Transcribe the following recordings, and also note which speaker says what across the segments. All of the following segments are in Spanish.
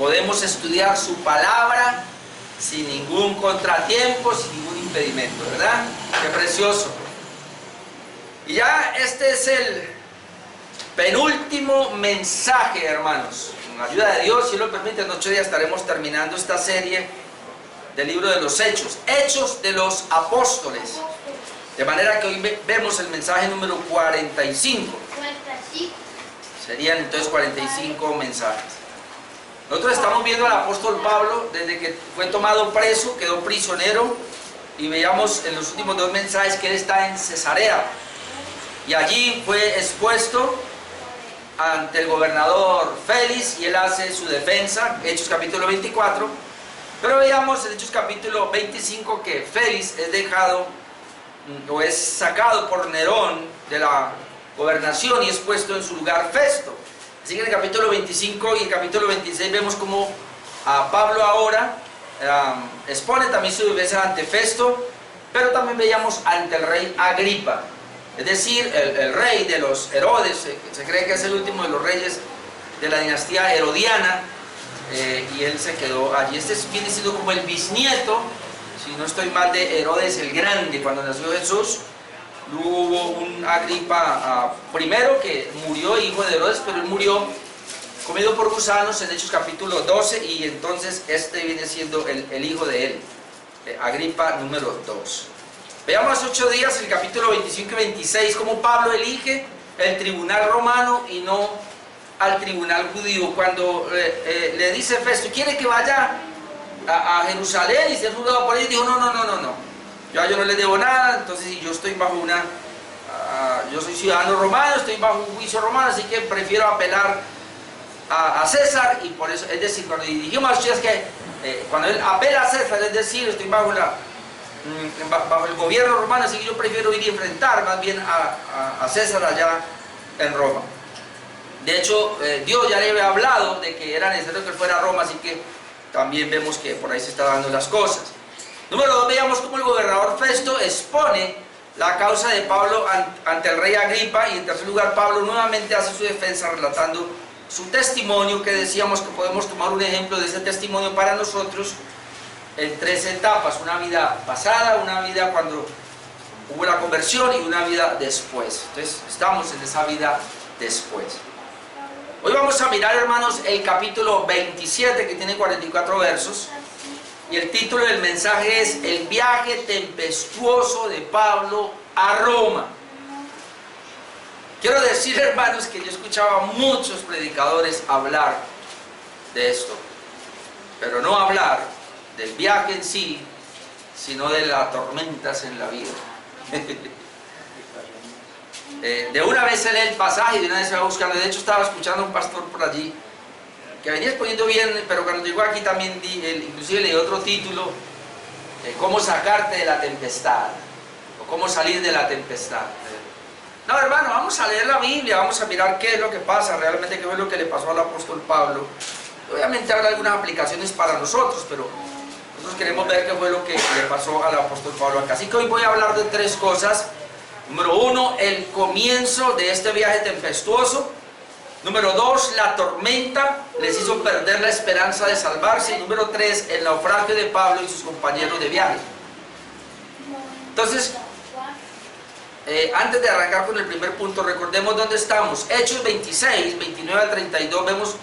Speaker 1: podemos estudiar su palabra sin ningún contratiempo, sin ningún impedimento, ¿verdad? Qué precioso. Y ya este es el penúltimo mensaje, hermanos. Con la ayuda de Dios, si lo permite, en 8 días estaremos terminando esta serie del libro de los Hechos, Hechos de los Apóstoles. De manera que hoy vemos el mensaje número 45. Serían entonces 45 mensajes. Nosotros estamos viendo al apóstol Pablo desde que fue tomado preso, quedó prisionero, y veíamos en los últimos 2 mensajes que él está en Cesarea. Y allí fue expuesto ante el gobernador Félix y él hace su defensa, Hechos capítulo 24. Pero veíamos en Hechos capítulo 25 que Félix es dejado o es sacado por Nerón de la gobernación y es puesto en su lugar Festo. Así que en el capítulo 25 y el capítulo 26 vemos como a Pablo ahora expone también su defensa ante Festo, pero también veíamos ante el rey Agripa, es decir, el rey de los Herodes. Se cree que es el último de los reyes de la dinastía herodiana, y él se quedó allí. Este viene siendo como el bisnieto, si no estoy mal, de Herodes el Grande. Cuando nació Jesús, hubo un Agripa primero que murió, hijo de Herodes, pero él murió comido por gusanos en Hechos capítulo 12, y entonces este viene siendo el hijo de él, Agripa número 2. Veamos 8 días el capítulo 25 y 26, cómo Pablo elige el tribunal romano y no al tribunal judío. Cuando le dice Festo, ¿quiere que vaya a Jerusalén y ser juzgado por él? Dijo, no. Yo no le debo nada, entonces yo estoy bajo yo soy ciudadano romano, estoy bajo un juicio romano, así que prefiero apelar a César. Y por eso, es decir, cuando dijimos que cuando él apela a César, es decir, estoy bajo el gobierno romano, así que yo prefiero ir y enfrentar más bien a César allá en Roma. De hecho, Dios ya le había hablado de que era necesario que él fuera a Roma, así que también vemos que por ahí se están dando las cosas. Número 2, veamos cómo el gobernador Festo expone la causa de Pablo ante el rey Agripa, y en tercer lugar Pablo nuevamente hace su defensa relatando su testimonio, que decíamos que podemos tomar un ejemplo de ese testimonio para nosotros en 3 etapas: una vida pasada, una vida cuando hubo la conversión y una vida después. Entonces estamos en esa vida después. Hoy vamos a mirar, hermanos, el capítulo 27, que tiene 44 versos, y el título del mensaje es El viaje tempestuoso de Pablo a Roma. Quiero decir, hermanos, que yo escuchaba a muchos predicadores hablar de esto, pero no hablar del viaje en sí, sino de las tormentas en la vida. De una vez se lee el pasaje y de una vez se va buscando. De hecho, estaba escuchando a un pastor por allí que venía exponiendo bien, pero cuando llegó aquí también inclusive leí otro título, cómo sacarte de la tempestad, o cómo salir de la tempestad. No, hermano, vamos a leer la Biblia, vamos a mirar qué es lo que pasa realmente, qué fue lo que le pasó al apóstol Pablo. Obviamente habrá algunas aplicaciones para nosotros, pero nosotros queremos ver qué fue lo que le pasó al apóstol Pablo acá. Así que hoy voy a hablar de 3 cosas. Número 1, el comienzo de este viaje tempestuoso. Número 2, la tormenta les hizo perder la esperanza de salvarse. Y número 3, el naufragio de Pablo y sus compañeros de viaje. Entonces, antes de arrancar con el primer punto, recordemos dónde estamos. Hechos 26, 29 al 32,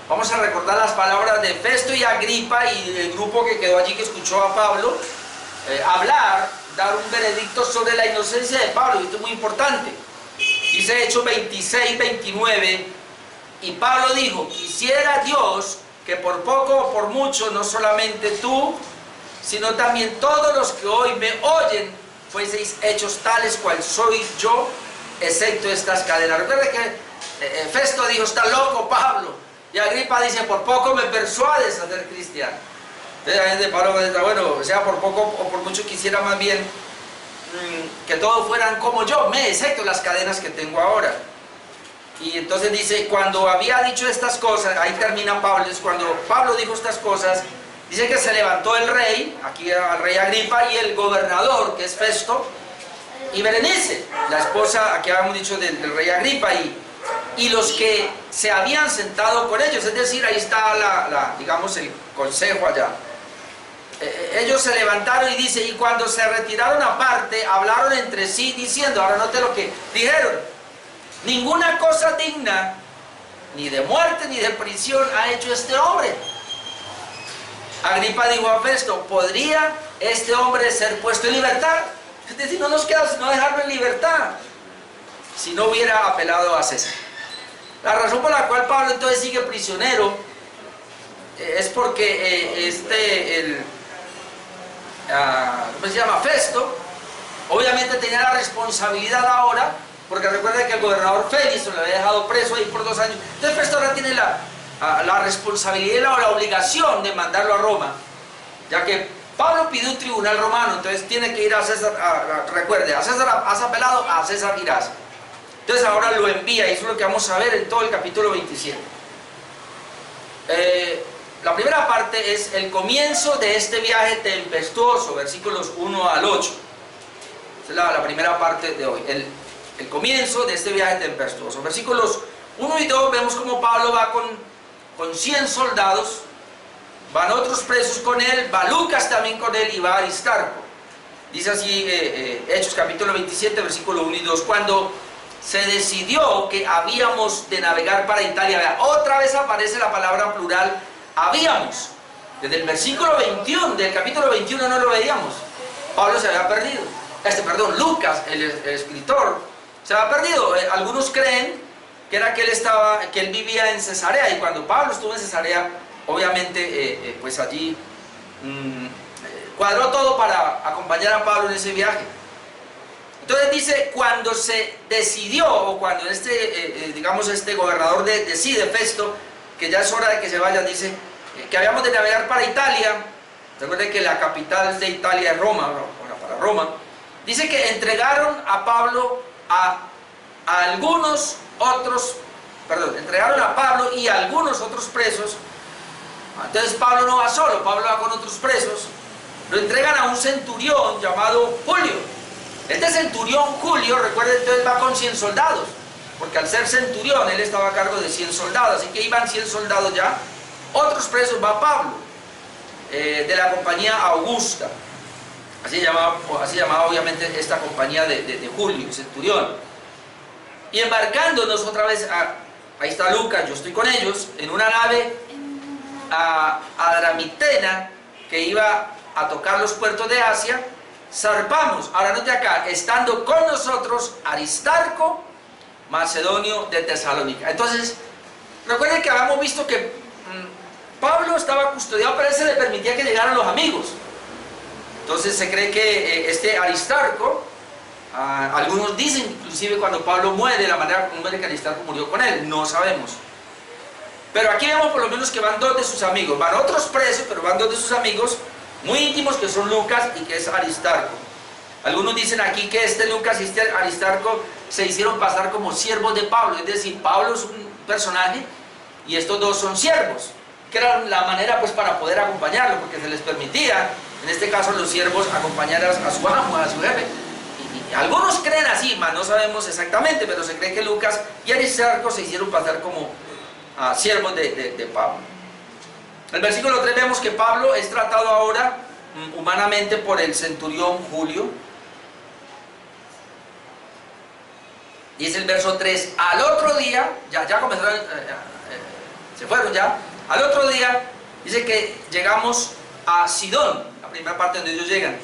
Speaker 1: vamos a recordar las palabras de Festo y Agripa y el grupo que quedó allí, que escuchó a Pablo dar un veredicto sobre la inocencia de Pablo. Y esto es muy importante. Dice Hechos 26, 29, y Pablo dijo: quisiera Dios que por poco o por mucho, no solamente tú, sino también todos los que hoy me oyen, fueseis hechos tales cual soy yo, excepto estas cadenas. Recuerda que Festo dijo: está loco Pablo. Y Agripa dice: por poco me persuades a ser cristiano. Entonces la gente de Pablo dice: bueno, o sea, por poco o por mucho quisiera más bien que todos fueran como yo, excepto las cadenas que tengo ahora. Y entonces dice, cuando había dicho estas cosas, ahí termina Pablo, es cuando Pablo dijo estas cosas, dice que se levantó el rey, aquí al rey Agripa, y el gobernador, que es Festo, y Berenice, la esposa, aquí habíamos dicho del rey Agripa, y y los que se habían sentado con ellos, es decir, ahí está digamos, el consejo allá. Ellos se levantaron y dice, y cuando se retiraron aparte, hablaron entre sí diciendo, ahora note lo que dijeron, ninguna cosa digna, ni de muerte ni de prisión ha hecho este hombre. Agripa dijo a Festo, ¿podría este hombre ser puesto en libertad? Es decir, no nos queda sino dejarlo en libertad, si no hubiera apelado a César. La razón por la cual Pablo entonces sigue prisionero es porque ¿cómo se llama? Festo, obviamente tenía la responsabilidad ahora, porque recuerda que el gobernador Félix lo había dejado preso ahí por 2 años. Entonces Festo ahora tiene la responsabilidad o la obligación de mandarlo a Roma, ya que Pablo pidió un tribunal romano, entonces tiene que ir a César. Recuerde, a César has apelado, a César irás. Entonces ahora lo envía, y eso es lo que vamos a ver en todo el capítulo 27. La primera parte es el comienzo de este viaje tempestuoso, versículos 1 al 8. Esa es la primera parte de hoy, el comienzo de este viaje tempestuoso. Versículos 1 y 2 vemos como Pablo va con 100 soldados, van otros presos con él, va Lucas también con él y va Aristarco. Dice así Hechos capítulo 27, versículo 1 y 2, cuando se decidió que habíamos de navegar para Italia. Vea, otra vez aparece la palabra plural, habíamos. Desde el versículo 21 del capítulo 21 no lo veíamos. Pablo se había perdido. Lucas, el escritor, se había perdido. Algunos creen que era que él vivía en Cesarea, y cuando Pablo estuvo en Cesarea, obviamente pues allí cuadró todo para acompañar a Pablo en ese viaje. Entonces dice, cuando se decidió, o cuando digamos este gobernador decide, Festo, que ya es hora de que se vayan, dice que habíamos de navegar para Italia. Recuerden que la capital de Italia es Roma, para Roma. Dice que entregaron a Pablo entregaron a Pablo y a algunos otros presos. Entonces Pablo no va solo, Pablo va con otros presos. Lo entregan a un centurión llamado Julio. Este centurión Julio, recuerden, entonces va con 100 soldados, porque al ser centurión él estaba a cargo de 100 soldados, así que iban 100 soldados ya. Otros presos va Pablo, de la compañía Augusta, así llamaba obviamente esta compañía de Julio, centurión. Y embarcándonos otra vez, ahí está Lucas, yo estoy con ellos, en una nave Adramitena que iba a tocar los puertos de Asia, zarpamos. Ahora note acá, estando con nosotros Aristarco, macedonio de Tesalónica. Entonces, recuerden que habíamos visto que Pablo estaba custodiado, pero a él se le permitía que llegaran los amigos. Entonces se cree que este Aristarco, algunos dicen inclusive cuando Pablo muere, la manera como muere, que Aristarco murió con él, no sabemos. Pero aquí vemos por lo menos que van 2 de sus amigos, van otros presos, pero van 2 de sus amigos muy íntimos, que son Lucas y que es Aristarco. Algunos dicen aquí que Lucas y Aristarco se hicieron pasar como siervos de Pablo, es decir, Pablo es un personaje y estos 2 son siervos, que era la manera pues para poder acompañarlo, porque se les permitía, en este caso los siervos, acompañar a su amo, a su jefe. Y algunos creen así, mas no sabemos exactamente, pero se cree que Lucas y Aristarco se hicieron pasar como siervos de Pablo. En el versículo 3 vemos que Pablo es tratado ahora humanamente por el centurión Julio. Dice el verso 3, al otro día, ya comenzaron, se fueron ya, al otro día dice que llegamos a Sidón, la primera parte donde ellos llegan.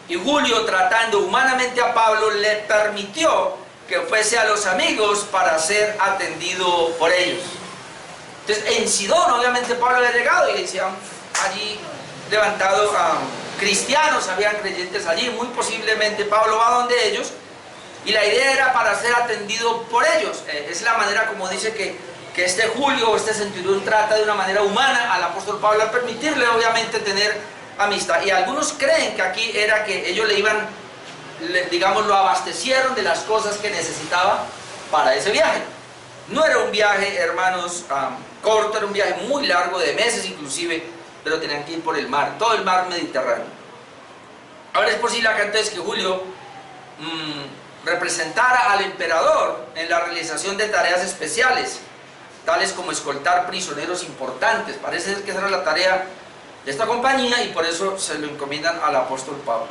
Speaker 1: Y Julio, tratando humanamente a Pablo, le permitió que fuese a los amigos para ser atendido por ellos. Entonces en Sidón obviamente Pablo había llegado y se han allí levantado cristianos, habían creyentes allí, muy posiblemente Pablo va donde ellos y la idea era para ser atendido por ellos. Es la manera como dice que este Julio o este centurión trata de una manera humana al apóstol Pablo, al permitirle obviamente tener amistad. Y algunos creen que aquí era que ellos digamos, lo abastecieron de las cosas que necesitaba para ese viaje. No era un viaje, hermanos, corto, era un viaje muy largo, de meses inclusive, pero tenían que ir por el mar, todo el mar Mediterráneo. Ahora es posible acá entonces que Julio representara al emperador en la realización de tareas especiales, tales como escoltar prisioneros importantes. Parece ser que esa era la tarea de esta compañía y por eso se lo encomiendan al apóstol Pablo.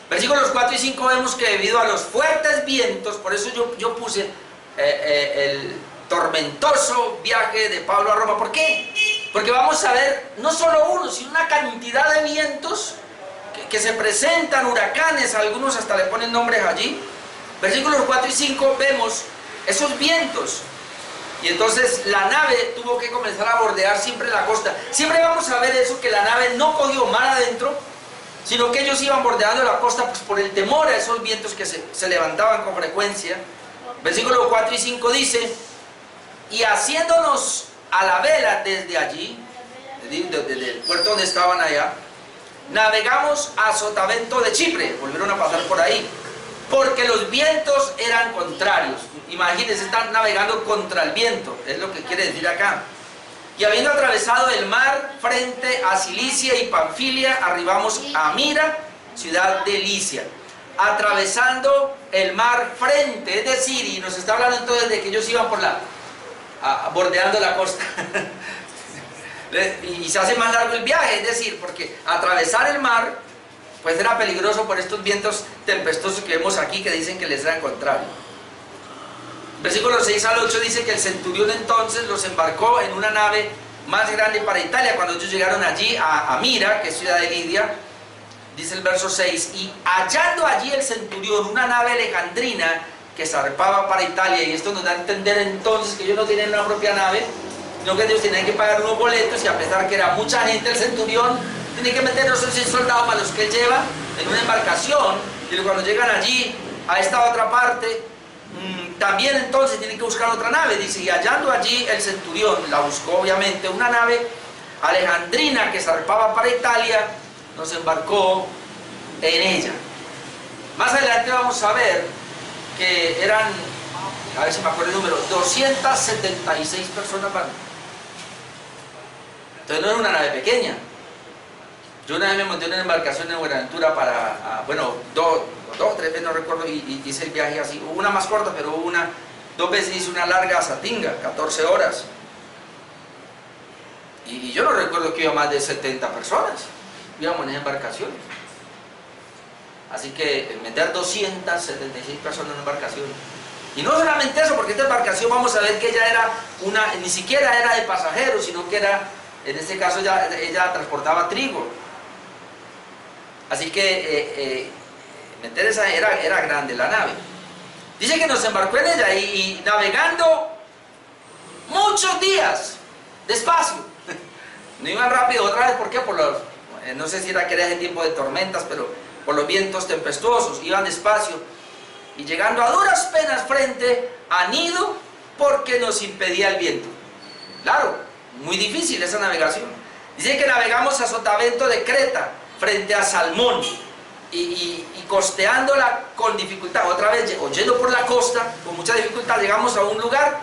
Speaker 1: Versículos 4 y 5 vemos que debido a los fuertes vientos, por eso yo puse el tormentoso viaje de Pablo a Roma. ¿Por qué? Porque vamos a ver no solo uno, sino una cantidad de vientos que se presentan, huracanes, algunos hasta le ponen nombres allí. Versículos 4 y 5 vemos esos vientos. Y entonces la nave tuvo que comenzar a bordear siempre la costa. Siempre vamos a ver eso, que la nave no cogió mar adentro, sino que ellos iban bordeando la costa pues, por el temor a esos vientos que se levantaban con frecuencia. Versículos 4 y 5 dice: y haciéndonos a la vela desde allí, desde el puerto donde estaban allá, navegamos a Sotavento de Chipre. Volvieron a pasar por ahí, porque los vientos eran contrarios. Imagínense, están navegando contra el viento, es lo que quiere decir acá. Y habiendo atravesado el mar frente a Cilicia y Panfilia, arribamos a Mira, ciudad de Licia. Atravesando el mar frente, es decir, y nos está hablando entonces de que ellos iban por bordeando la costa. Y se hace más largo el viaje, es decir, porque atravesar el mar pues era peligroso por estos vientos tempestuosos que vemos aquí, que dicen que les eran contrarios. Versículos 6 al 8 dice que el centurión entonces los embarcó en una nave más grande para Italia. Cuando ellos llegaron allí a Mira, que es ciudad de Lidia, dice el verso 6, y hallando allí el centurión una nave alejandrina que zarpaba para Italia, y esto nos da a entender entonces que ellos no tienen una propia nave, sino que ellos tenían que pagar unos boletos, y a pesar que era mucha gente, el centurión tiene que meter los 100 soldados más los que él lleva en una embarcación, y cuando llegan allí a esta otra parte, también entonces tienen que buscar otra nave. Dice, y hallando allí el centurión, la buscó obviamente, una nave alejandrina que zarpaba para Italia, nos embarcó en ella. Más adelante vamos a ver que eran, a ver si me acuerdo el número, 276 personas van. Entonces no era una nave pequeña. Yo una vez me monté en una embarcación en Buenaventura para, bueno, dos o tres veces, no recuerdo, y hice el viaje así. Hubo una más corta, pero hubo dos veces hice una larga a Satinga, 14 horas. Y yo no recuerdo que iba más de 70 personas, íbamos en esa embarcación. Así que meter 276 personas en una embarcación. Y no solamente eso, porque esta embarcación vamos a ver que ella era ni siquiera era de pasajeros, sino que era, en este caso ella transportaba trigo. Así que meter esa era grande la nave. Dice que nos embarcó en ella y navegando muchos días, despacio. No iban rápido otra vez, ¿por qué? No sé si era que era ese tiempo de tormentas, pero por los vientos tempestuosos, iban despacio. Y llegando a duras penas frente a Nido, porque nos impedía el viento. Claro, muy difícil esa navegación. Dice que navegamos a Sotavento de Creta, frente a Salmón, y costeándola con dificultad, otra vez yendo por la costa, con mucha dificultad, llegamos a un lugar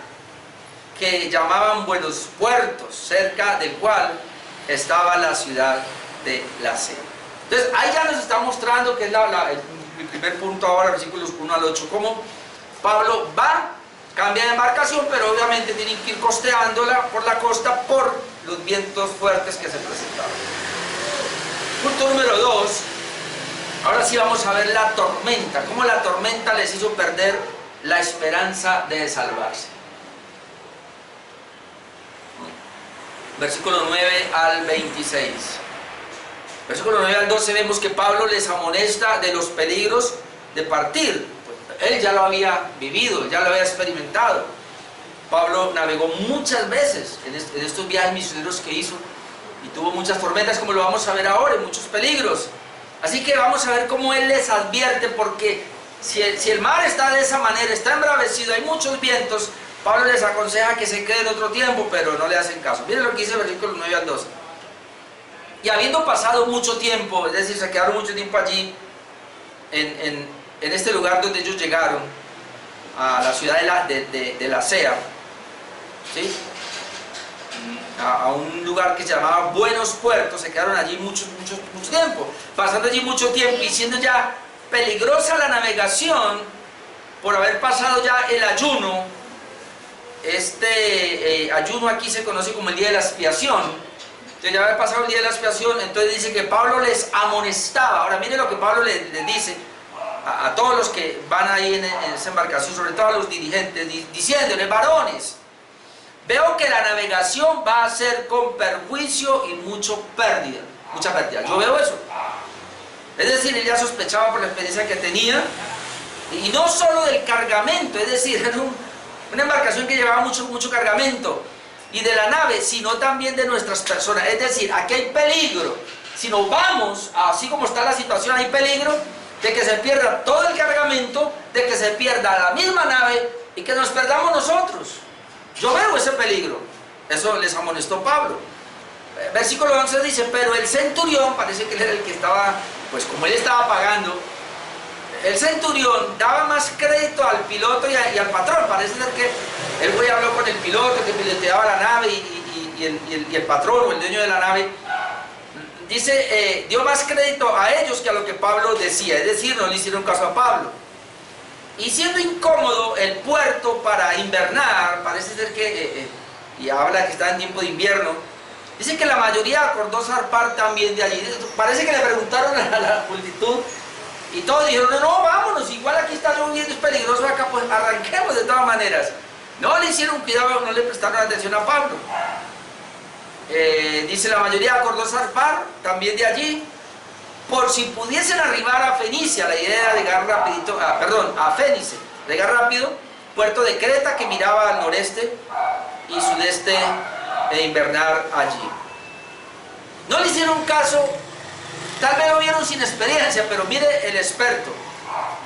Speaker 1: que llamaban Buenos Puertos, cerca del cual estaba la ciudad de Lasea. Entonces ahí ya nos está mostrando, que es el primer punto ahora, versículos 1 al 8, cómo Pablo cambia de embarcación, pero obviamente tienen que ir costeándola por la costa por los vientos fuertes que se presentaban. Punto número 2, ahora sí vamos a ver la tormenta, cómo la tormenta les hizo perder la esperanza de salvarse. Versículo 9 al 26. Versículo 9 al 12 vemos que Pablo les amonesta de los peligros de partir. Pues él ya lo había vivido, ya lo había experimentado. Pablo navegó muchas veces en estos viajes misioneros que hizo, y tuvo muchas tormentas, como lo vamos a ver ahora, y muchos peligros. Así que vamos a ver cómo él les advierte, porque si el mar está de esa manera, está embravecido, hay muchos vientos, Pablo les aconseja que se queden otro tiempo, pero no le hacen caso. Miren lo que dice el versículo 9 al 12. Y habiendo pasado mucho tiempo, es decir, se quedaron mucho tiempo allí, en este lugar donde ellos llegaron, a la ciudad de Lasea, ¿sí? A un lugar que se llamaba Buenos Puertos, se quedaron allí mucho tiempo, pasando allí mucho tiempo y siendo ya peligrosa la navegación, por haber pasado ya el ayuno, ayuno aquí se conoce como el día de la expiación, entonces ya haber pasado el día de la expiación, entonces dice que Pablo les amonestaba. Ahora mire lo que Pablo les dice a todos los que van ahí en esa embarcación, sobre todo a los dirigentes, diciéndoles: varones, veo que la navegación va a ser con perjuicio y mucha pérdida. Yo veo eso. Es decir, él ya sospechaba por la experiencia que tenía, y no solo del cargamento, es decir, era una embarcación que llevaba mucho cargamento, y de la nave, sino también de nuestras personas. Es decir, aquí hay peligro. Si nos vamos, así como está la situación, hay peligro de que se pierda todo el cargamento, de que se pierda la misma nave y que nos perdamos nosotros. Yo veo ese peligro. Eso les amonestó Pablo. Versículo 11 dice: pero el centurión, parece que él era el que estaba, pues como él estaba pagando, el centurión daba más crédito al piloto y al patrón. Parece ser que él fue y habló con el piloto que piloteaba la nave y el patrón o el dueño de la nave. Dice, dio más crédito a ellos que a lo que Pablo decía, es decir, no le hicieron caso a Pablo. Y siendo incómodo el puerto para invernar, parece ser que, y habla que está en tiempo de invierno, dice que la mayoría acordó zarpar también de allí. Parece que le preguntaron a la multitud y todos dijeron: no, vámonos, igual aquí está lloviendo, es peligroso acá, pues arranquemos de todas maneras. No le hicieron cuidado, no le prestaron atención a Pablo. Dice, la mayoría acordó zarpar también de allí, por si pudiesen arribar a Fenicia. La idea era llegar rapidito, a Fénice, llegar rápido, puerto de Creta que miraba al noreste y sudeste, e invernar allí. No le hicieron caso, tal vez lo vieron sin experiencia, pero mire el experto.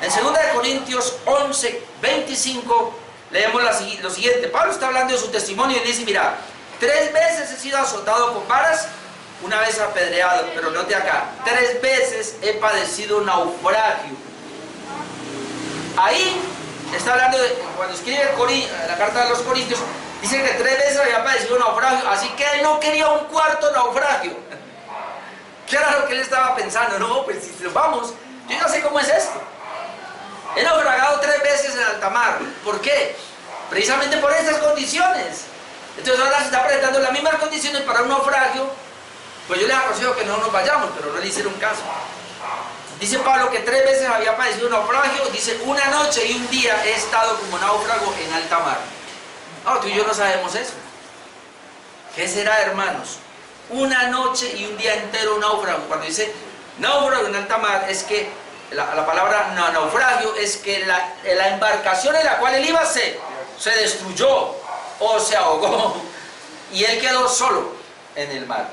Speaker 1: En 2 Corintios 11, 25 leemos lo siguiente. Pablo está hablando de su testimonio y dice: mira, 3 veces he sido azotado con varas, una vez apedreado, pero note acá, 3 veces he padecido naufragio. Ahí está hablando de, cuando escribe la carta de los Corintios, dice que 3 veces había padecido naufragio, así que él no quería un 4.º naufragio. ¿Qué era lo que él estaba pensando? No, pues si nos vamos, yo ya sé cómo es esto. He naufragado 3 veces en alta mar. ¿Por qué? Precisamente por estas condiciones. Entonces ahora se está presentando las mismas condiciones para un naufragio. Pues yo les aconsejo que no nos vayamos, pero no le hicieron caso. Dice Pablo que 3 veces había padecido un naufragio. Dice, una noche y un día he estado como náufrago en alta mar. No, tú y yo no sabemos eso. ¿Qué será, hermanos? Una noche y un día entero náufrago. Cuando dice náufrago en alta mar, es que la palabra naufragio es que la embarcación en la cual él iba se destruyó o se ahogó y él quedó solo en el mar.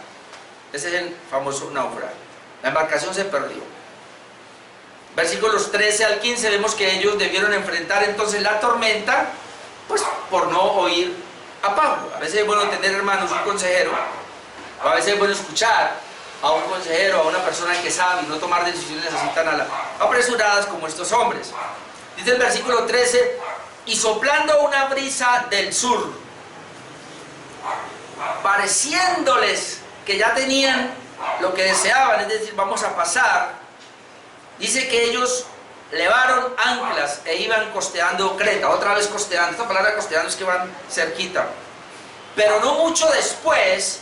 Speaker 1: Ese es el famoso naufragio. La embarcación se perdió. Versículos 13 al 15 vemos que ellos debieron enfrentar entonces la tormenta, pues por no oír a Pablo. A veces es bueno tener, hermanos, un consejero, o a veces es bueno escuchar a un consejero, a una persona que sabe, y no tomar decisiones así tan apresuradas como estos hombres. Dice el versículo 13, y soplando una brisa del sur, pareciéndoles que ya tenían lo que deseaban, es decir, vamos a pasar, dice que ellos levaron anclas e iban costeando Creta, otra vez costeando. Esta palabra costeando es que van cerquita. Pero no mucho después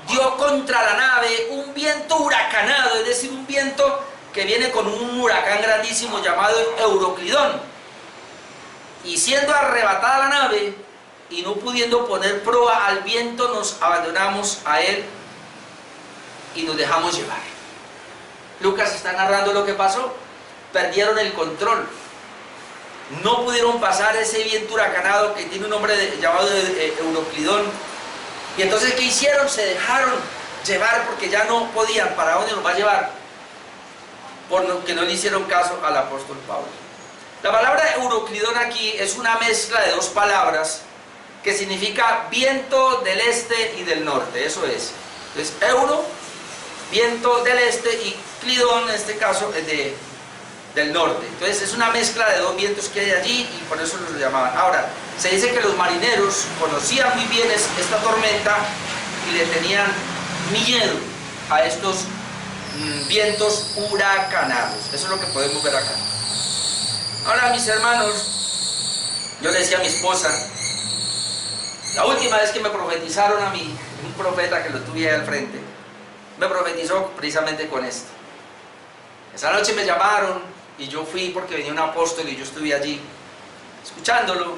Speaker 1: dio contra la nave un viento huracanado, es decir, un viento que viene con un huracán grandísimo llamado Euroclidón. Y siendo arrebatada la nave y no pudiendo poner proa al viento, nos abandonamos a él y nos dejamos llevar. Lucas está narrando lo que pasó. Perdieron el control. No pudieron pasar ese viento huracanado que tiene un nombre llamado Euroclidón. Y entonces, ¿qué hicieron? Se dejaron llevar porque ya no podían. ¿Para dónde nos va a llevar? Por lo que no le hicieron caso al apóstol Pablo. La palabra Euroclidón aquí es una mezcla de 2 palabras que significa viento del este y del norte. Eso es. Entonces, euro, viento del este, y clidón, en este caso, es del norte. Entonces es una mezcla de 2 vientos que hay allí y por eso los llamaban. Ahora, se dice que los marineros conocían muy bien esta tormenta y le tenían miedo a estos vientos huracanados. Eso es lo que podemos ver acá. Ahora, mis hermanos, yo le decía a mi esposa, la última vez que me profetizaron a mí, un profeta que lo tuve ahí al frente, me profetizó precisamente con esto. Esa noche me llamaron y yo fui porque venía un apóstol y yo estuve allí escuchándolo.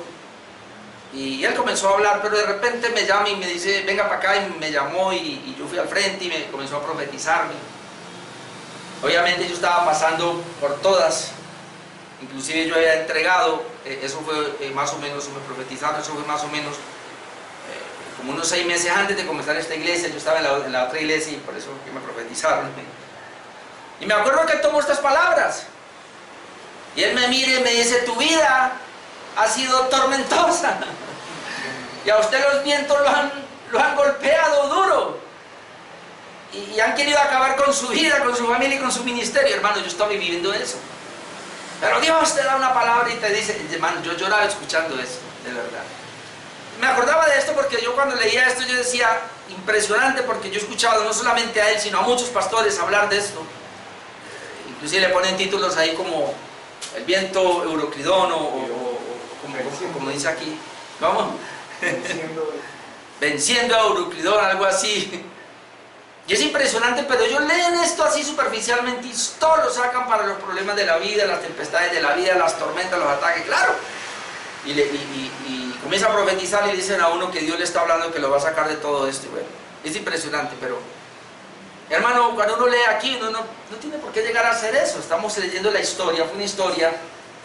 Speaker 1: Y él comenzó a hablar, pero de repente me llama y me dice, venga para acá, y me llamó y yo fui al frente y me comenzó a profetizarme. Obviamente yo estaba pasando por todas, inclusive yo había entregado, eso fue más o menos, me profetizaron, eso fue más o menos como unos 6 meses antes de comenzar esta iglesia. Yo estaba en la otra iglesia y por eso que me profetizaron. Y me acuerdo que él tomó estas palabras y él me mira y me dice, tu vida ha sido tormentosa y a usted los vientos lo han golpeado duro y han querido acabar con su vida, con su familia y con su ministerio. Hermano, yo estaba viviendo eso, pero Dios te da una palabra y te dice, hermano, yo lloraba escuchando esto, de verdad. Me acordaba de esto porque yo cuando leía esto yo decía, impresionante, porque yo he escuchado no solamente a él sino a muchos pastores hablar de esto. Inclusive le ponen títulos ahí como el viento Euroclidón o como dice aquí, ¿cómo? Venciendo a Euroclidón, algo así. Y es impresionante, pero ellos leen esto así superficialmente y todo lo sacan para los problemas de la vida, las tempestades de la vida, las tormentas, los ataques, claro. Y comienza a profetizar y le dicen a uno que Dios le está hablando que lo va a sacar de todo esto. Bueno, es impresionante, pero hermano, cuando uno lee aquí, uno no tiene por qué llegar a hacer eso. Estamos leyendo la historia, fue una historia.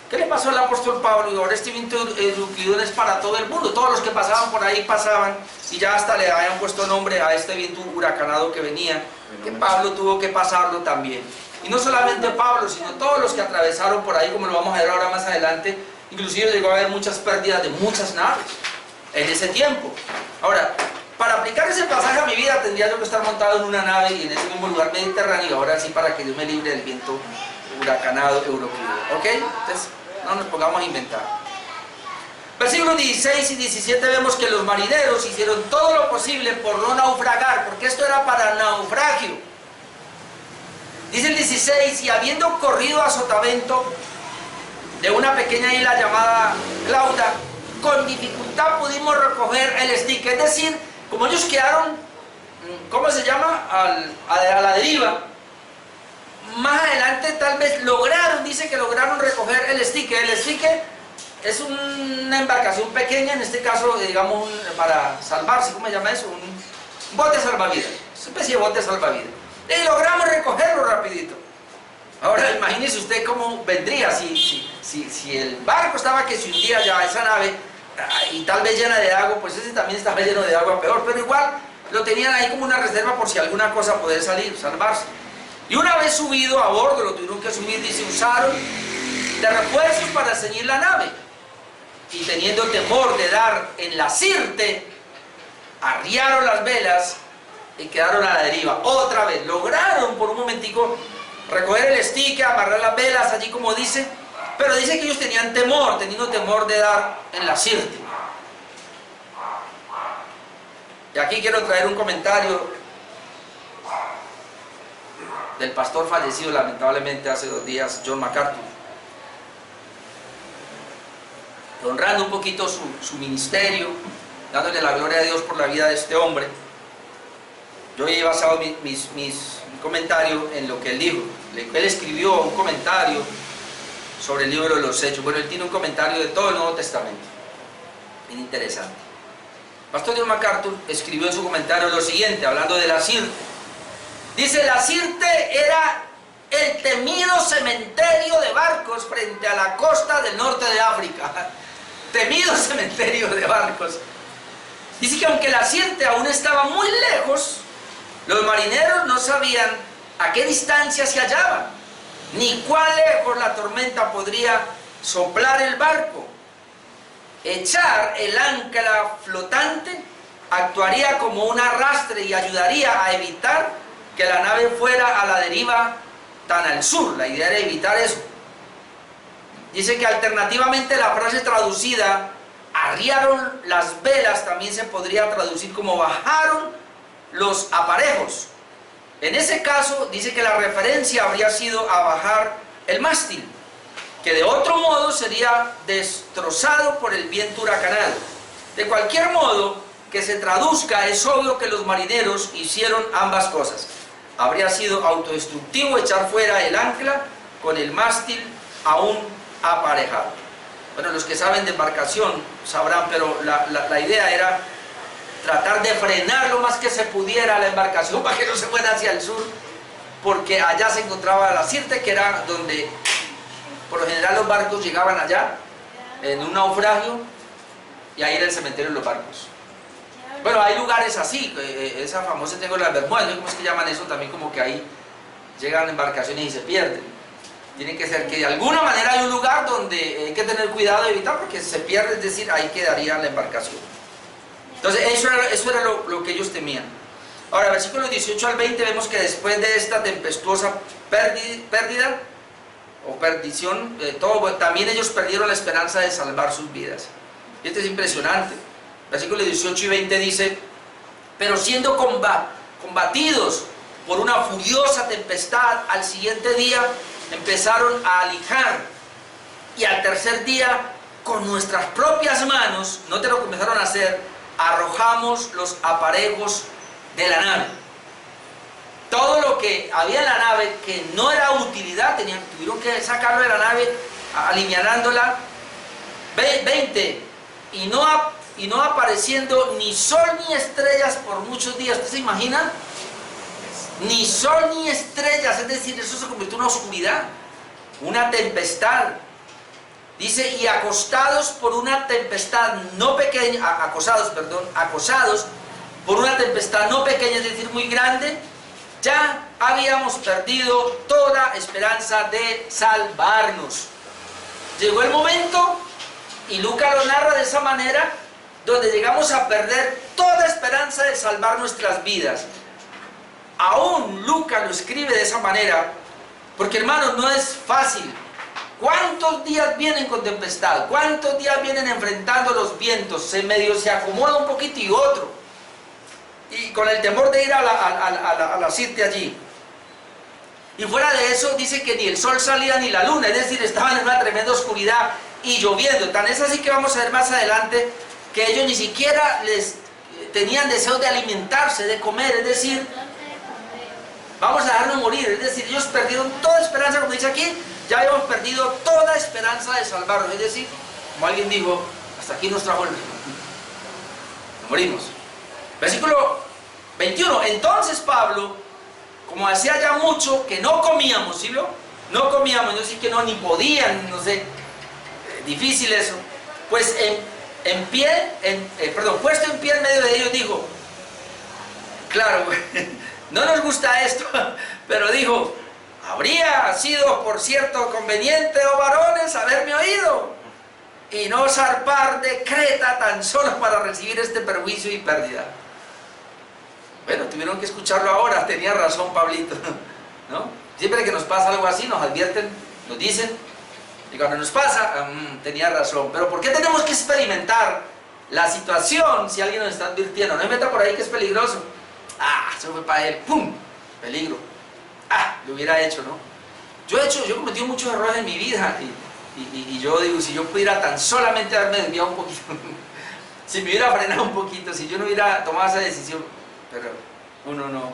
Speaker 1: ¿Qué le pasó al apóstol Pablo? Y ahora este viento Euroclidón es para todo el mundo. Todos los que pasaban por ahí pasaban y ya hasta le habían puesto nombre a este viento huracanado que venía, que Pablo tuvo que pasarlo también. Y no solamente Pablo, sino todos los que atravesaron por ahí, como lo vamos a ver ahora más adelante. Inclusive llegó a haber muchas pérdidas de muchas naves en ese tiempo. Ahora, para aplicar ese pasaje a mi vida tendría yo que estar montado en una nave y en ese mismo lugar mediterráneo, ahora sí, para que Dios me libre del viento huracanado Euroclidón. ¿Ok? Entonces, no nos pongamos a inventar. Versículos 16 y 17 vemos que los marineros hicieron todo lo posible por no naufragar, porque esto era para naufragio. Dice el 16, y habiendo corrido a sotavento de una pequeña isla llamada Clauda, con dificultad pudimos recoger el stick, es decir, como ellos quedaron, ¿cómo se llama? A la deriva. Más adelante tal vez lograron, dice que lograron recoger el stick. El stick es una embarcación pequeña, en este caso, digamos, para salvarse, ¿cómo se llama eso? Un bote salvavidas, una especie de bote salvavidas. Y logramos recogerlo rapidito. Ahora imagínese usted cómo vendría si el barco estaba que se hundía ya, esa nave, y tal vez llena de agua, pues ese también estaba lleno de agua peor, pero igual lo tenían ahí como una reserva por si alguna cosa poder salir, salvarse. Y una vez subido a bordo, lo tuvieron que subir, dice, usaron de refuerzos para ceñir la nave. Y teniendo temor de dar en la sirte, arriaron las velas y quedaron a la deriva. Otra vez, lograron por un momentico recoger el stick, amarrar las velas, allí como dice, pero dice que ellos tenían temor, teniendo temor de dar en la sirte. Y aquí quiero traer un comentario del pastor fallecido lamentablemente hace 2 días, John MacArthur, honrando un poquito su ministerio, dándole la gloria a Dios por la vida de este hombre. Yo he basado mi comentario en lo que él dijo. Él escribió un comentario sobre el libro de los Hechos. Bueno, él tiene un comentario de todo el Nuevo Testamento, bien interesante. Pastor John MacArthur escribió en su comentario lo siguiente, hablando de la sirte. Dice, la sirte era el temido cementerio de barcos frente a la costa del norte de África. Temido cementerio de barcos. Dice que aunque la sirte aún estaba muy lejos, los marineros no sabían a qué distancia se hallaban, ni cuán lejos la tormenta podría soplar el barco. Echar el ancla flotante actuaría como un arrastre y ayudaría a evitar que la nave fuera a la deriva tan al sur. La idea era evitar eso. Dice que alternativamente la frase traducida, arriaron las velas, también se podría traducir como bajaron los aparejos. En ese caso dice que la referencia habría sido a bajar el mástil. que de otro modo sería destrozado por el viento huracanado. De cualquier modo que se traduzca, es obvio que los marineros hicieron ambas cosas. Habría sido autodestructivo echar fuera el ancla con el mástil aún aparejado. Bueno, los que saben de embarcación sabrán, pero la idea era tratar de frenar lo más que se pudiera la embarcación para que no se fuera hacia el sur, porque allá se encontraba la Sirte, que era donde por lo general los barcos llegaban allá, en un naufragio, y ahí era el cementerio de los barcos. Bueno, hay lugares así, esa famosa tengo las Bermudas, ¿no? ¿Cómo es que llaman eso? También como que ahí llegan embarcaciones y se pierden. Tiene que ser que de alguna manera hay un lugar donde hay que tener cuidado de evitar, porque se pierde, es decir, ahí quedaría la embarcación. Entonces eso era lo que ellos temían. Ahora, versículos 18 al 20 vemos que después de esta tempestuosa pérdida o perdición, también ellos perdieron la esperanza de salvar sus vidas. Y esto es impresionante. Versículos 18 y 20 dice: pero siendo combatidos por una furiosa tempestad, al siguiente día empezaron a alijar, y al tercer día con nuestras propias manos, no te lo comenzaron a hacer, arrojamos los aparejos de la nave. Todo lo que había en la nave que no era utilidad, tuvieron que sacarlo de la nave, alivianándola. 20, y no apareciendo ni sol ni estrellas por muchos días. ¿Usted se imagina? Ni sol ni estrellas, es decir, eso se convirtió en una oscuridad, una tempestad. Dice, y acostados por una tempestad no pequeña, acosados por una tempestad no pequeña, es decir, muy grande, ya habíamos perdido toda esperanza de salvarnos. Llegó el momento, y Lucas lo narra de esa manera, donde llegamos a perder toda esperanza de salvar nuestras vidas. Aún Lucas lo escribe de esa manera, porque hermanos, no es fácil. ¿Cuántos días vienen con tempestad? ¿Cuántos días vienen enfrentando los vientos? Se acomoda un poquito y otro. Y con el temor de ir a la Sirte allí. Y fuera de eso dice que ni el sol salía ni la luna, es decir, estaban en una tremenda oscuridad y lloviendo. Tan es así que vamos a ver más adelante que ellos ni siquiera les tenían deseo de alimentarse, de comer, es decir, vamos a dejarnos morir, es decir, ellos perdieron toda esperanza, como dice aquí, ya habíamos perdido toda esperanza de salvarnos, es decir, como alguien dijo, hasta aquí nos trajo el río, nos morimos. Versículo 21, entonces Pablo, como hacía ya mucho que no comíamos, ¿sí vio? No comíamos, yo sí que no, ni podían, no sé, difícil eso, pues puesto en pie en medio de ellos, dijo, claro, no nos gusta esto, pero dijo, habría sido por cierto conveniente, oh varones, haberme oído y no zarpar de Creta tan solo para recibir este perjuicio y pérdida. Bueno, tuvieron que escucharlo ahora, tenía razón Pablito, ¿no? Siempre que nos pasa algo así nos advierten, nos dicen, y cuando nos pasa, tenía razón. Pero ¿por qué tenemos que experimentar la situación si alguien nos está advirtiendo? No me meta por ahí que es peligroso. Eso fue para él, ¡pum! Peligro. Lo hubiera hecho, ¿no? Yo he cometido muchos errores en mi vida y yo digo, si yo pudiera tan solamente haberme desviado un poquito, si me hubiera frenado un poquito, si yo no hubiera tomado esa decisión, pero uno no,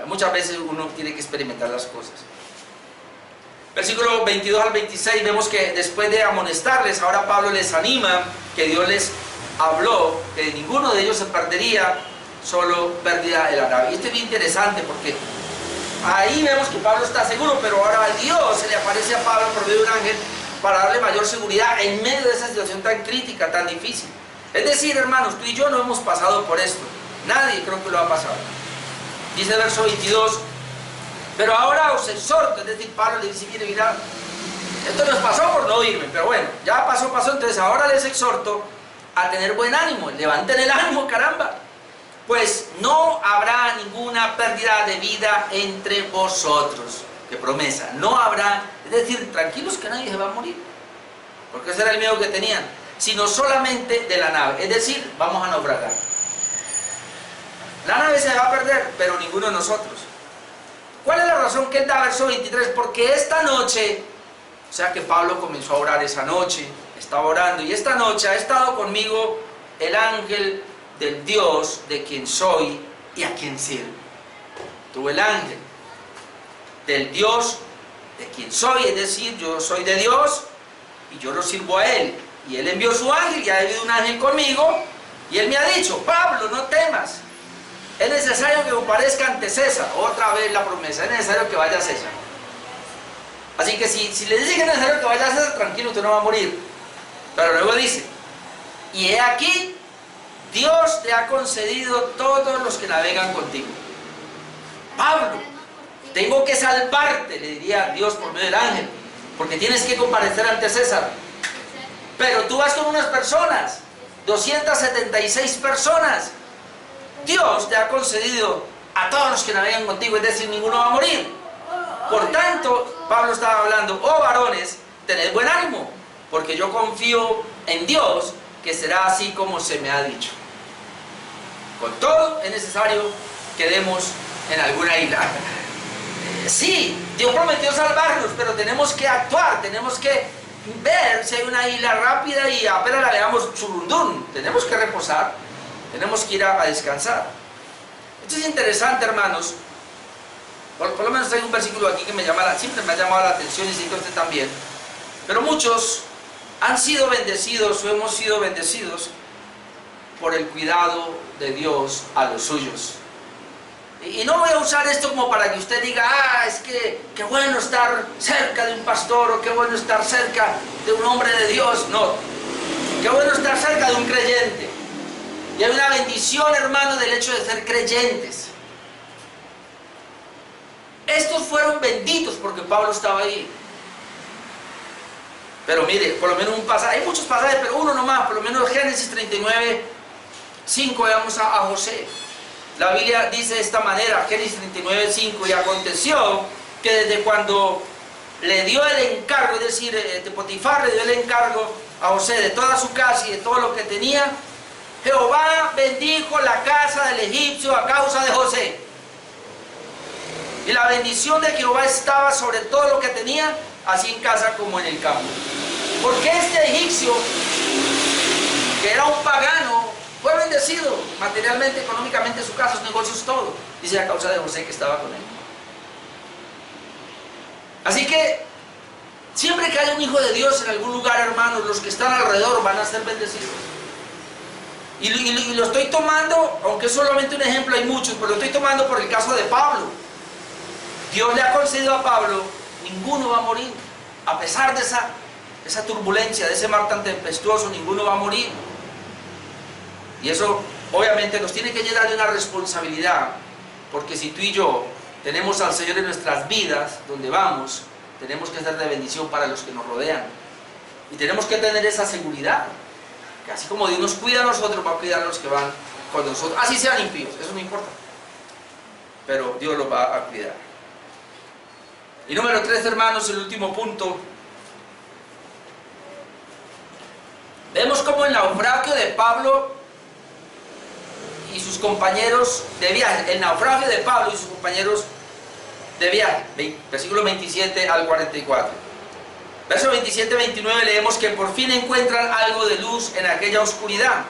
Speaker 1: muchas veces uno tiene que experimentar las cosas. Versículo 22 al 26 vemos que después de amonestarles, ahora Pablo les anima, que Dios les habló, que ninguno de ellos se perdería, solo pérdida de la nave. Y esto es bien interesante porque ahí vemos que Pablo está seguro, pero ahora Dios se le aparece a Pablo por medio de un ángel para darle mayor seguridad en medio de esa situación tan crítica, tan difícil. Es decir, hermanos, tú y yo no hemos pasado por esto, nadie creo que lo ha pasado. Dice el verso 22, pero ahora os exhorto, es decir, Pablo le dice, mira, esto nos pasó por no irme, pero bueno, ya pasó, entonces ahora les exhorto a tener buen ánimo, levanten el ánimo, caramba, pues no habrá ninguna pérdida de vida entre vosotros. Qué promesa, no habrá, es decir, tranquilos que nadie se va a morir, porque ese era el miedo que tenían, sino solamente de la nave, es decir, vamos a naufragar. La nave se va a perder, pero ninguno de nosotros. ¿Cuál es la razón que él da? Verso 23, porque esta noche sea que Pablo comenzó a orar esa noche, estaba orando, y esta noche ha estado conmigo el ángel del Dios de quien soy y a quien sirvo. Tuve el ángel del Dios de quien soy, es decir, yo soy de Dios y yo lo sirvo a Él. Y Él envió su ángel y ha habido un ángel conmigo y Él me ha dicho: Pablo, no temas, es necesario que comparezca ante César. Otra vez la promesa, es necesario que vaya a César. Así que si le dice que es necesario que vaya a César, tranquilo, usted no va a morir. Pero luego dice: y he aquí, Dios te ha concedido todos los que navegan contigo. Pablo, tengo que salvarte, le diría Dios por medio del ángel, porque tienes que comparecer ante César. Pero tú vas con unas personas, 276 personas. Dios te ha concedido a todos los que navegan contigo, es decir, ninguno va a morir. Por tanto, Pablo estaba hablando: oh varones, tened buen ánimo, porque yo confío en Dios, que será así como se me ha dicho. Con todo, es necesario que demos en alguna isla. Sí, Dios prometió salvarnos, pero tenemos que actuar, tenemos que ver si hay una isla rápida y apenas la veamos, churundún. Tenemos que reposar, tenemos que ir a descansar. Esto es interesante, hermanos. Por lo menos hay un versículo aquí que siempre me ha llamado la atención, y sí que usted también. Pero muchos han sido bendecidos o hemos sido bendecidos por el cuidado de Dios a los suyos. Y no voy a usar esto como para que usted diga: es que qué bueno estar cerca de un pastor, o qué bueno estar cerca de un hombre de Dios. No, qué bueno estar cerca de un creyente. Y hay una bendición, hermano, del hecho de ser creyentes. Estos fueron benditos porque Pablo estaba ahí. Pero mire, por lo menos un pasaje, hay muchos pasajes, pero uno nomás, por lo menos Génesis 39, 5, veamos a José. La Biblia dice de esta manera, Génesis 39, 5: y aconteció que desde cuando le dio el encargo, es decir, de Potifar le dio el encargo a José de toda su casa y de todo lo que tenía, Jehová bendijo la casa del egipcio a causa de José. Y la bendición de Jehová estaba sobre todo lo que tenía, así en casa como en el campo. Porque este egipcio, que era un pagano, fue bendecido materialmente, económicamente, su casa, sus negocios, todo. Dice a causa de José, que estaba con él. Así que siempre que haya un hijo de Dios en algún lugar, hermanos, los que están alrededor van a ser bendecidos. Y lo estoy tomando, aunque es solamente un ejemplo, hay muchos, pero lo estoy tomando por el caso de Pablo. Dios le ha concedido a Pablo: ninguno va a morir. A pesar de esa turbulencia, de ese mar tan tempestuoso, ninguno va a morir. Y eso obviamente nos tiene que llenar de una responsabilidad, porque si tú y yo tenemos al Señor en nuestras vidas, donde vamos, tenemos que ser de bendición para los que nos rodean. Y tenemos que tener esa seguridad, que así como Dios nos cuida a nosotros, va a cuidar a los que van con nosotros. Así sean impíos, eso no importa, pero Dios los va a cuidar. Y número 3, hermanos, el último punto. Vemos como el naufragio de Pablo y sus compañeros de viaje, el naufragio de Pablo y sus compañeros de viaje, versículo 27 al 44. Verso 27-29 leemos que por fin encuentran algo de luz en aquella oscuridad.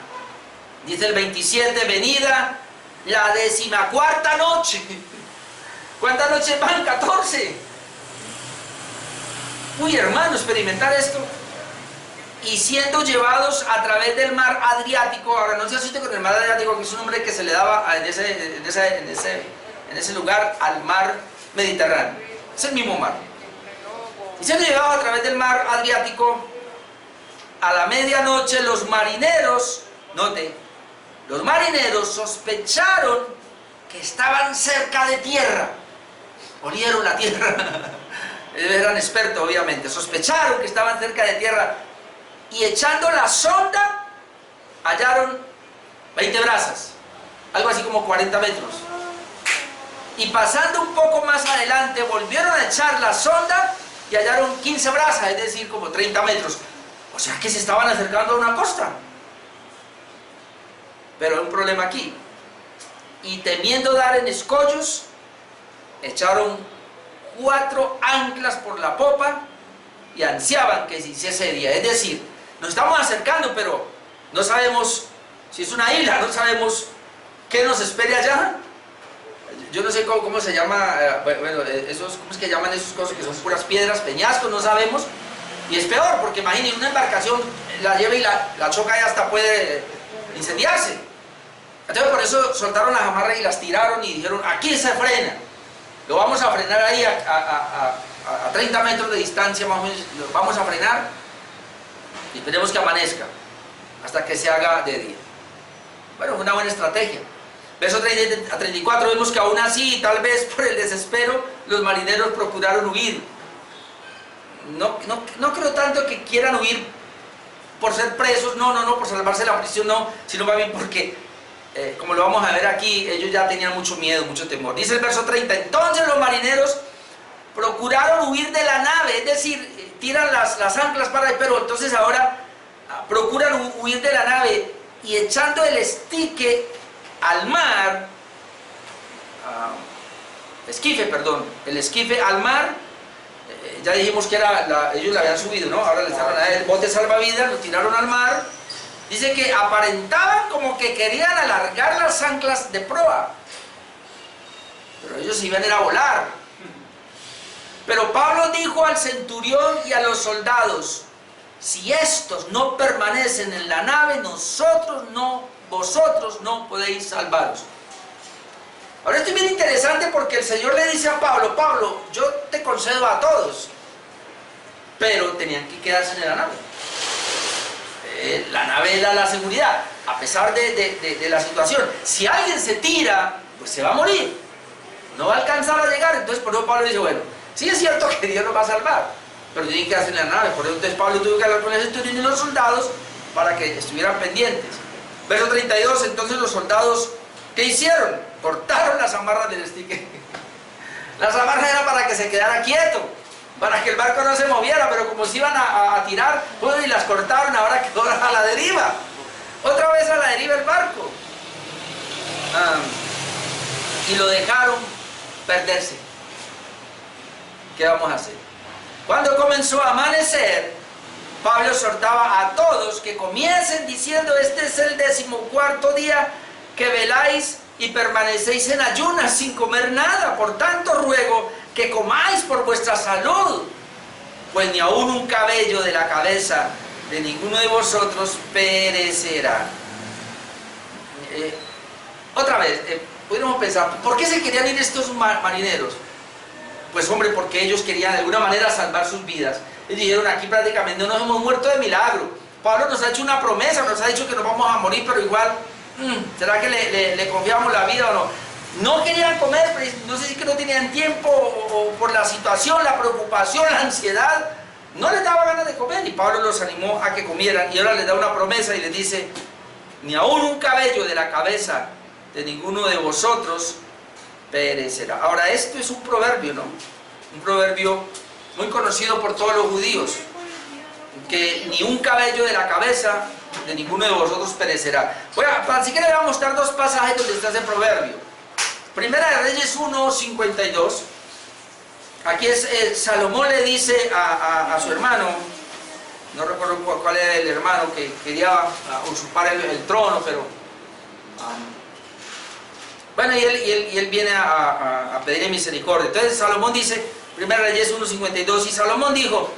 Speaker 1: Dice el 27: venida la 14ª noche. ¿Cuántas noches van? 14. Uy, hermano, experimentar esto. Y siendo llevados a través del mar Adriático. Ahora no se asuste con el mar Adriático, que es un nombre que se le daba en ese lugar al mar Mediterráneo. Es el mismo mar. Y siendo llevados a través del mar Adriático, a la medianoche los marineros, note, los marineros sospecharon que estaban cerca de tierra. Olieron la tierra. Eran expertos, obviamente. Sospecharon que estaban cerca de tierra. Y echando la sonda, hallaron 20 brazas, algo así como 40 metros. Y pasando un poco más adelante, volvieron a echar la sonda y hallaron 15 brazas, es decir, como 30 metros. O sea que se estaban acercando a una costa. Pero hay un problema aquí. Y temiendo dar en escollos, echaron 4 anclas por la popa y ansiaban que se hiciese día. Es decir, nos estamos acercando, pero no sabemos si es una isla, no sabemos qué nos espera allá. Yo no sé cómo se llama, bueno, ¿cómo es que llaman esas cosas que son puras piedras, peñascos? No sabemos. Y es peor, porque imaginen, una embarcación la lleva y la choca y hasta puede incendiarse. Entonces por eso soltaron las amarras y las tiraron y dijeron, aquí se frena. Lo vamos a frenar ahí a 30 metros de distancia más o menos, lo vamos a frenar y esperemos que amanezca hasta que se haga de día. Bueno, fue una buena estrategia. Verso 30 a 34 vemos que aún así, tal vez por el desespero, los marineros procuraron huir. No creo tanto que quieran huir por ser presos, no, por salvarse de la prisión, no, sino más bien porque, como lo vamos a ver aquí, ellos ya tenían mucho miedo, mucho temor. Dice el verso 30, entonces los marineros procuraron huir de la nave, es decir, tiran las anclas para, pero entonces ahora procuran huir de la nave y echando el esquife al mar, el esquife al mar, ya dijimos que ellos la habían subido, ¿no? Ahora les estaban a el bote salvavidas, lo tiraron al mar. Dice que aparentaban como que querían alargar las anclas de proa, pero ellos iban a ir a volar. Pero Pablo dijo al centurión y a los soldados, si estos no permanecen en la nave, vosotros no podéis salvaros. Ahora esto es bien interesante porque el Señor le dice a Pablo, Pablo, yo te concedo a todos, pero tenían que quedarse en la nave. La nave era la seguridad, a pesar de la situación. Si alguien se tira, pues se va a morir, no va a alcanzar a llegar. Entonces por eso Pablo dice, bueno, sí es cierto que Dios nos va a salvar, pero tienen que quedarse en la nave. Por eso entonces Pablo tuvo que hablar con el centurión y los soldados para que estuvieran pendientes. Verso 32, entonces los soldados, ¿qué hicieron? Cortaron las amarras del esquife. Las amarras eran para que se quedara quieto, para que el barco no se moviera, pero como se iban a tirar, y las cortaron, ahora quedó a la deriva. Otra vez a la deriva el barco. Y lo dejaron perderse. ¿Qué vamos a hacer? Cuando comenzó a amanecer, Pablo exhortaba a todos que comiesen diciendo, este es el 14º día que veláis y permanecéis en ayunas sin comer nada. Por tanto ruego que comáis por vuestra salud, pues ni aun un cabello de la cabeza de ninguno de vosotros perecerá. Otra vez, podríamos pensar, ¿por qué se querían ir estos marineros? Pues hombre, porque ellos querían de alguna manera salvar sus vidas. Y dijeron, aquí prácticamente no nos hemos muerto de milagro. Pablo nos ha hecho una promesa, nos ha dicho que nos vamos a morir, pero igual, ¿será que le confiamos la vida o no? No querían comer, pero no sé si que no tenían tiempo o por la situación, la preocupación, la ansiedad. No les daba ganas de comer y Pablo los animó a que comieran y ahora les da una promesa y les dice, ni aun un cabello de la cabeza de ninguno de vosotros perecerá. Ahora esto es un proverbio, ¿no? Un proverbio muy conocido por todos los judíos, que ni un cabello de la cabeza de ninguno de vosotros perecerá. Bueno, así que le voy a mostrar dos pasajes donde está ese proverbio. Primera de Reyes 1:52. Aquí Salomón le dice a su hermano, no recuerdo cuál era el hermano que quería usurpar el trono, pero bueno, y él viene a pedirle misericordia. Entonces Salomón dice, Primera de Reyes 1:52, y Salomón dijo,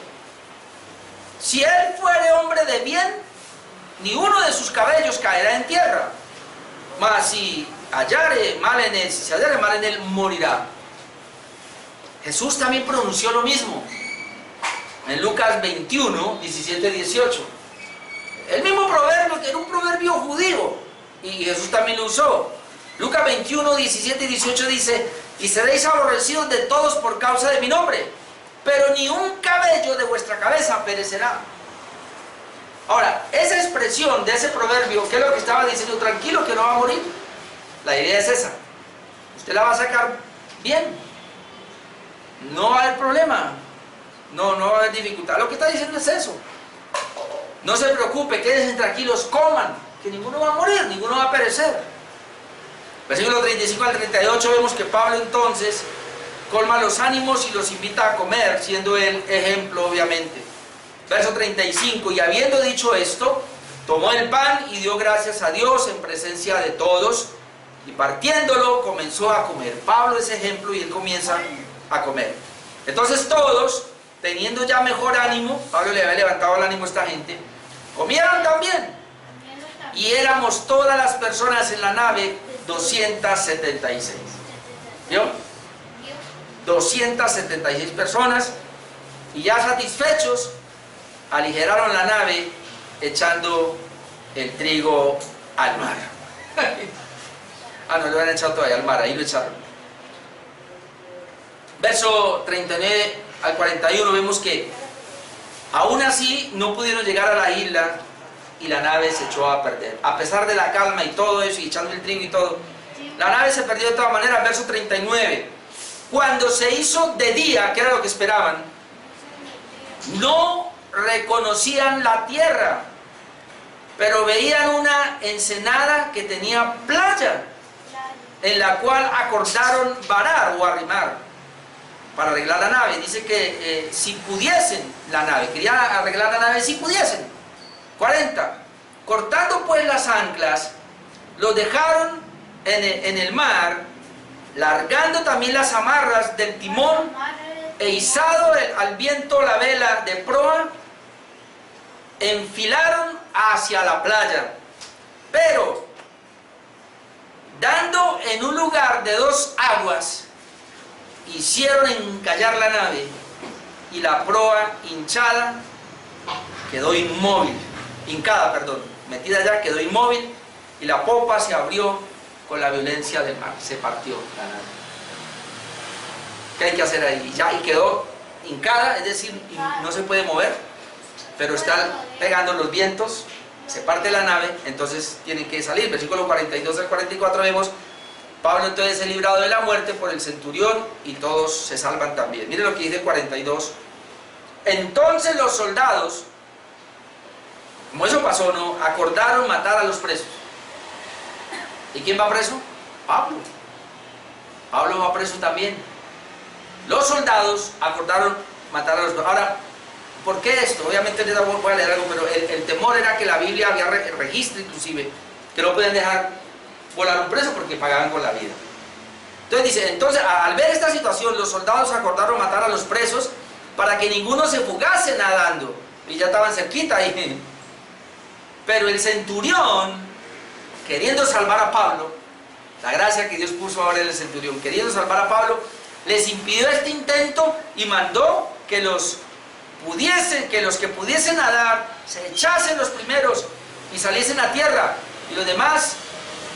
Speaker 1: si él fuere hombre de bien, ni uno de sus cabellos caerá en tierra, mas si hallare mal en él, si se hallare mal en él, morirá. Jesús también pronunció lo mismo en Lucas 21, 17, 18. El mismo proverbio, que era un proverbio judío, y Jesús también lo usó. Lucas 21, 17 y 18 dice, y seréis aborrecidos de todos por causa de mi nombre, pero ni un cabello de vuestra cabeza perecerá. Ahora, esa expresión de ese proverbio, ¿qué es lo que estaba diciendo? Tranquilo, que no va a morir. La idea es esa. Usted la va a sacar bien. No va a haber problema. No va a haber dificultad. Lo que está diciendo es eso. No se preocupe, quédense tranquilos, coman, que ninguno va a morir, ninguno va a perecer. Versículo 35 al 38 vemos que Pablo entonces colma los ánimos y los invita a comer, siendo él ejemplo obviamente. Verso 35, y habiendo dicho esto, tomó el pan y dio gracias a Dios en presencia de todos, y partiéndolo comenzó a comer. Pablo es ejemplo y él comienza a comer. Entonces todos, teniendo ya mejor ánimo, Pablo le había levantado el ánimo a esta gente, comieron también. Y éramos todas las personas en la nave 276. ¿Vio? 276 personas, y ya satisfechos, aligeraron la nave echando el trigo al mar. Ah, no lo habían echado todavía al mar, ahí lo echaron. Verso 39 al 41 vemos que aún así no pudieron llegar a la isla y la nave se echó a perder. A pesar de la calma y todo eso, y echando el trigo y todo, la nave se perdió de todas maneras. Verso 39. Cuando se hizo de día, que era lo que esperaban, no reconocían la tierra, pero veían una ensenada que tenía playa, en la cual acordaron varar o arrimar para arreglar la nave. Dice que si pudiesen la nave, querían arreglar la nave si pudiesen. 40. Cortando pues las anclas, los dejaron en el mar, largando también las amarras del timón, e izado al viento la vela de proa, enfilaron hacia la playa. Pero, dando en un lugar de 2 aguas, hicieron encallar la nave, y la proa hinchada quedó inmóvil, metida allá, quedó inmóvil, y la popa se abrió con la violencia del mar, se partió la nave. ¿Qué hay que hacer ahí? Y quedó hincada, es decir, no se puede mover, pero están pegando los vientos, se parte la nave, entonces tienen que salir. Versículo 42 al 44 vemos, Pablo entonces es librado de la muerte por el centurión, y todos se salvan también. Mire lo que dice 42. Entonces los soldados, como eso pasó, ¿no?, acordaron matar a los presos. ¿Y quién va preso? Pablo. Pablo va preso también. Los soldados acordaron matar a los presos. Ahora, ¿por qué esto? Obviamente les voy a leer algo, pero el temor era que la Biblia había registro inclusive, que no podían dejar volar un preso porque pagaban con la vida. Entonces dice, entonces al ver esta situación, los soldados acordaron matar a los presos para que ninguno se fugase nadando. Y ya estaban cerquita ahí. Pero el centurión, queriendo salvar a Pablo, la gracia que Dios puso ahora en el centurión, queriendo salvar a Pablo, les impidió este intento y mandó que los que pudiesen nadar se echasen los primeros y saliesen a tierra, y los demás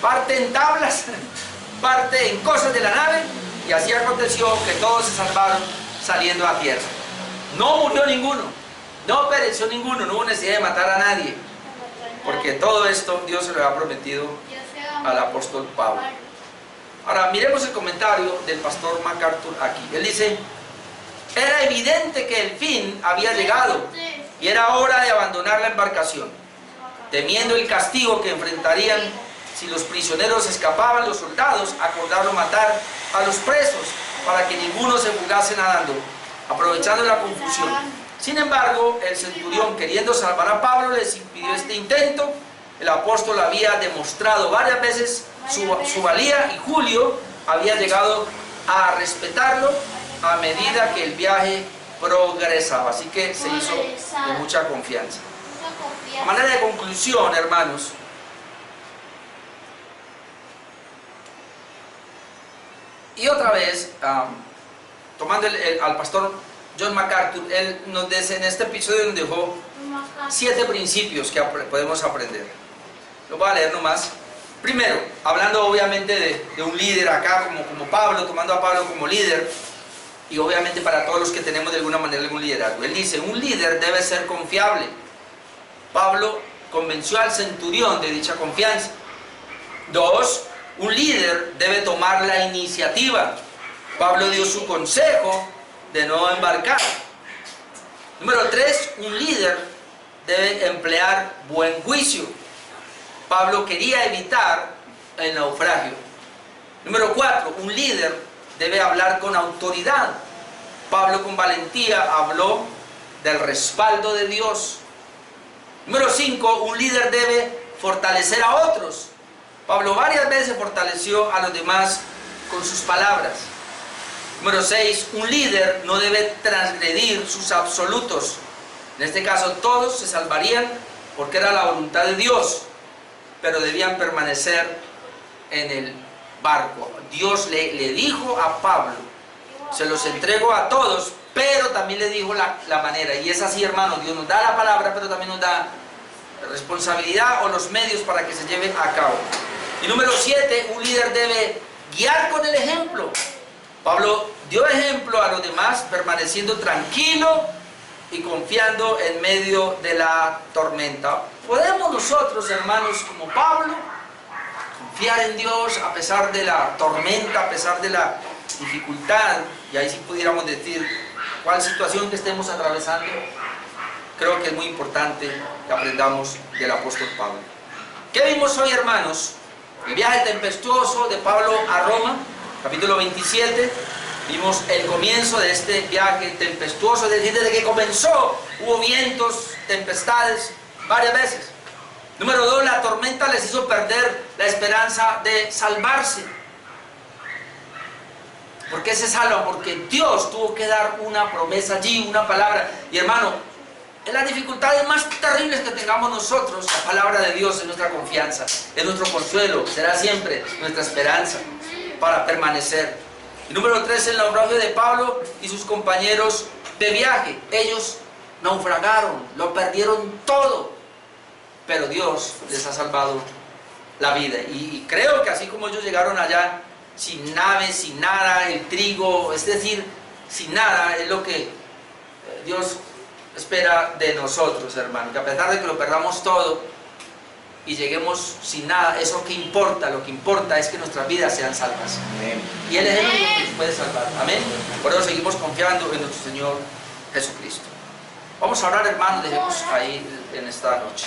Speaker 1: parte en tablas, parte en cosas de la nave, y así aconteció que todos se salvaron saliendo a tierra. No murió ninguno, no pereció ninguno, no hubo necesidad de matar a nadie, porque todo esto Dios se lo había prometido al apóstol Pablo. Ahora miremos el comentario del pastor MacArthur aquí. Él dice: era evidente que el fin había llegado y era hora de abandonar la embarcación. Temiendo el castigo que enfrentarían si los prisioneros escapaban, los soldados acordaron matar a los presos para que ninguno se fugase nadando, aprovechando la confusión. Sin embargo, el centurión, queriendo salvar a Pablo, les impidió este intento. El apóstol había demostrado varias veces su valía, y Julio había llegado a respetarlo a medida que el viaje progresaba. Así que se hizo de mucha confianza. A manera de conclusión, hermanos, y otra vez, tomando al pastor John MacArthur, él nos dice, en este episodio nos dejó 7 principios que podemos aprender. Lo voy a leer nomás. Primero, hablando obviamente de un líder acá, como Pablo, tomando a Pablo como líder, y obviamente para todos los que tenemos de alguna manera algún liderazgo. Él dice, un líder debe ser confiable. Pablo convenció al centurión de dicha confianza. 2, un líder debe tomar la iniciativa. Pablo dio su consejo de no embarcar. Número 3, un líder debe emplear buen juicio. Pablo quería evitar el naufragio. Número 4, un líder debe hablar con autoridad. Pablo con valentía habló del respaldo de Dios. Número 5, un líder debe fortalecer a otros. Pablo varias veces fortaleció a los demás con sus palabras. Número 6, un líder no debe transgredir sus absolutos. En este caso todos se salvarían porque era la voluntad de Dios, pero debían permanecer en el barco. Dios le dijo a Pablo, se los entrego a todos, pero también le dijo la manera. Y es así, hermano, Dios nos da la palabra, pero también nos da responsabilidad o los medios para que se lleve a cabo. Y número 7, un líder debe guiar con el ejemplo. Pablo dio ejemplo a los demás permaneciendo tranquilo y confiando en medio de la tormenta. ¿Podemos nosotros, hermanos, como Pablo, confiar en Dios a pesar de la tormenta, a pesar de la dificultad? Y ahí sí pudiéramos decir cuál situación que estemos atravesando. Creo que es muy importante que aprendamos del apóstol Pablo. ¿Qué vimos hoy, hermanos? El viaje tempestuoso de Pablo a Roma, capítulo 27. Vimos el comienzo de este viaje tempestuoso, es decir, desde que comenzó hubo vientos, tempestades, varias veces. Número 2, la tormenta les hizo perder la esperanza de salvarse. ¿Por qué se salvan? Porque Dios tuvo que dar una promesa allí, una palabra. Y hermano, en las dificultades más terribles que tengamos nosotros, la palabra de Dios es nuestra confianza, es nuestro consuelo, será siempre nuestra esperanza para permanecer. Y número 3, el naufragio de Pablo y sus compañeros de viaje. Ellos naufragaron, lo perdieron todo, pero Dios les ha salvado la vida. Y creo que así como ellos llegaron allá sin nave, sin nada, el trigo, es decir, sin nada, es lo que Dios espera de nosotros, hermano, que a pesar de que lo perdamos todo y lleguemos sin nada, eso que importa, lo que importa es que nuestras vidas sean salvas. Amén. Y Él es el único que nos puede salvar. Amén. Por eso seguimos confiando en nuestro Señor Jesucristo. Vamos a orar, hermano, dejemos ahí en esta noche.